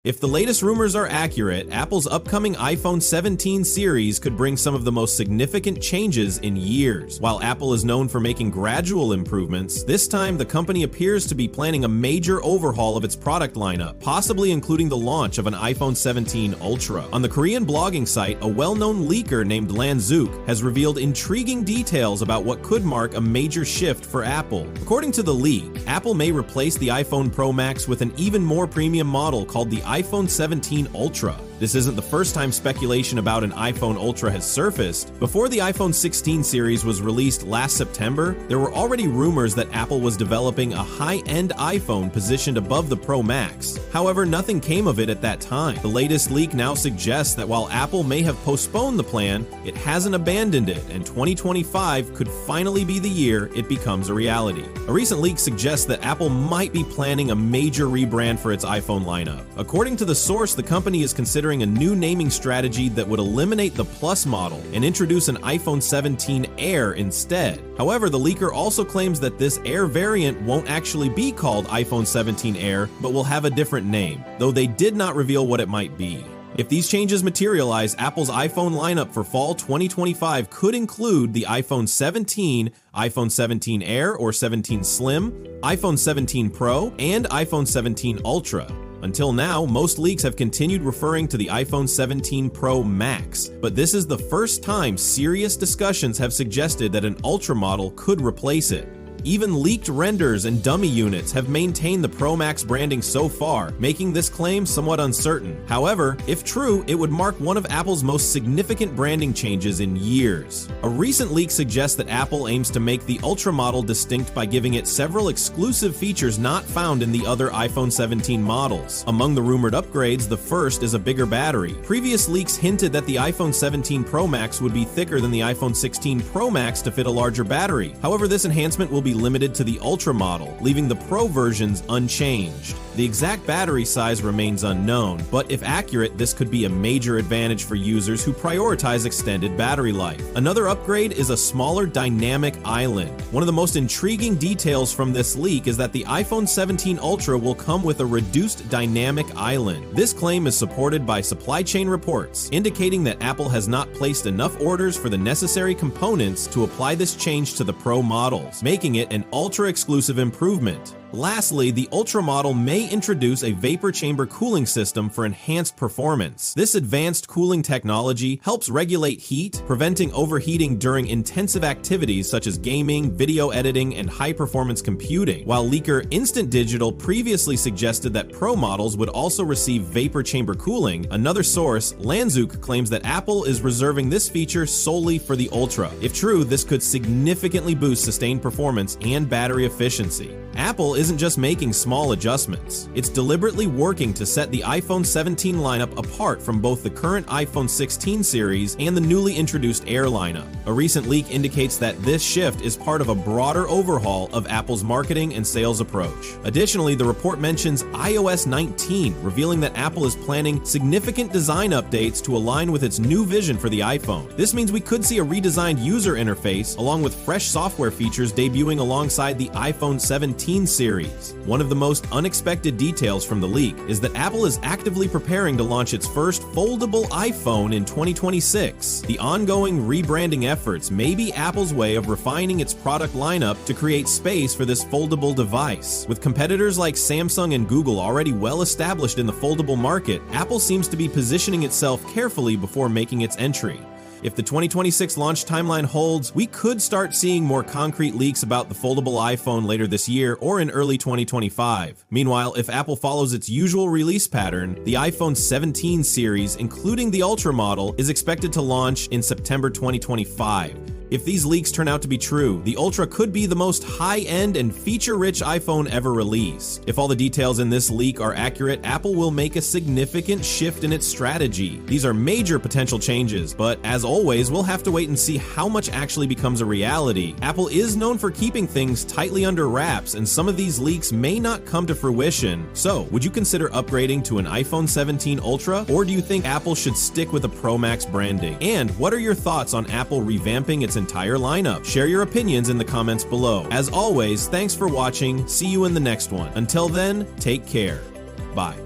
If the latest rumors are accurate, Apple's upcoming iPhone 17 series could bring some of the most significant changes in years. While Apple is known for making gradual improvements, this time the company appears to be planning a major overhaul of its product lineup, possibly including the launch of an iPhone 17 Ultra. On the Korean blogging site, a well-known leaker named Lanzook has revealed intriguing details about what could mark a major shift for Apple. According to the leak, Apple may replace the iPhone Pro Max with an even more premium model called the iPhone 17 Ultra. This isn't the first time speculation about an iPhone Ultra has surfaced. Before the iPhone 16 series was released last September, there were already rumors that Apple was developing a high-end iPhone positioned above the Pro Max. However, nothing came of it at that time. The latest leak now suggests that while Apple may have postponed the plan, it hasn't abandoned it, and 2025 could finally be the year it becomes a reality. A recent leak suggests that Apple might be planning a major rebrand for its iPhone lineup. According to the source, the company is considering a new naming strategy that would eliminate the Plus model and introduce an iPhone 17 Air instead. However, the leaker also claims that this Air variant won't actually be called iPhone 17 Air, but will have a different name, though they did not reveal what it might be. If these changes materialize, Apple's iPhone lineup for fall 2025 could include the iPhone 17, iPhone 17 Air or 17 Slim, iPhone 17 Pro, and iPhone 17 Ultra. Until now, most leaks have continued referring to the iPhone 17 Pro Max, but this is the first time serious discussions have suggested that an Ultra model could replace it. Even leaked renders and dummy units have maintained the Pro Max branding so far, making this claim somewhat uncertain. However, if true, it would mark one of Apple's most significant branding changes in years. A recent leak suggests that Apple aims to make the Ultra model distinct by giving it several exclusive features not found in the other iPhone 17 models. Among the rumored upgrades, the first is a bigger battery. Previous leaks hinted that the iPhone 17 Pro Max would be thicker than the iPhone 16 Pro Max to fit a larger battery. However, this enhancement will be limited to the Ultra model, leaving the Pro versions unchanged. The exact battery size remains unknown, but if accurate, this could be a major advantage for users who prioritize extended battery life. Another upgrade is a smaller dynamic island. One of the most intriguing details from this leak is that the iPhone 17 Ultra will come with a reduced dynamic island. This claim is supported by supply chain reports, indicating that Apple has not placed enough orders for the necessary components to apply this change to the Pro models, making it an ultra-exclusive improvement. Lastly, the Ultra model may introduce a vapor chamber cooling system for enhanced performance. This advanced cooling technology helps regulate heat, preventing overheating during intensive activities such as gaming, video editing, and high-performance computing. While leaker Instant Digital previously suggested that Pro models would also receive vapor chamber cooling, another source, Lanzook, claims that Apple is reserving this feature solely for the Ultra. If true, this could significantly boost sustained performance and battery efficiency. Apple isn't just making small adjustments. It's deliberately working to set the iPhone 17 lineup apart from both the current iPhone 16 series and the newly introduced Air lineup. A recent leak indicates that this shift is part of a broader overhaul of Apple's marketing and sales approach. Additionally, the report mentions iOS 19, revealing that Apple is planning significant design updates to align with its new vision for the iPhone. This means we could see a redesigned user interface along with fresh software features debuting alongside the iPhone 17 series. One of the most unexpected details from the leak is that Apple is actively preparing to launch its first foldable iPhone in 2026. The ongoing rebranding efforts may be Apple's way of refining its product lineup to create space for this foldable device. With competitors like Samsung and Google already well established in the foldable market, Apple seems to be positioning itself carefully before making its entry. If the 2026 launch timeline holds, we could start seeing more concrete leaks about the foldable iPhone later this year or in early 2025. Meanwhile, if Apple follows its usual release pattern, the iPhone 17 series, including the Ultra model, is expected to launch in September 2025. If these leaks turn out to be true, the Ultra could be the most high-end and feature-rich iPhone ever released. If all the details in this leak are accurate, Apple will make a significant shift in its strategy. These are major potential changes, but as always, we'll have to wait and see how much actually becomes a reality. Apple is known for keeping things tightly under wraps, and some of these leaks may not come to fruition. So, would you consider upgrading to an iPhone 17 Ultra, or do you think Apple should stick with the Pro Max branding? And what are your thoughts on Apple revamping its entire lineup? Share your opinions in the comments below. As always, thanks for watching. See you in the next one. Until then, take care. Bye.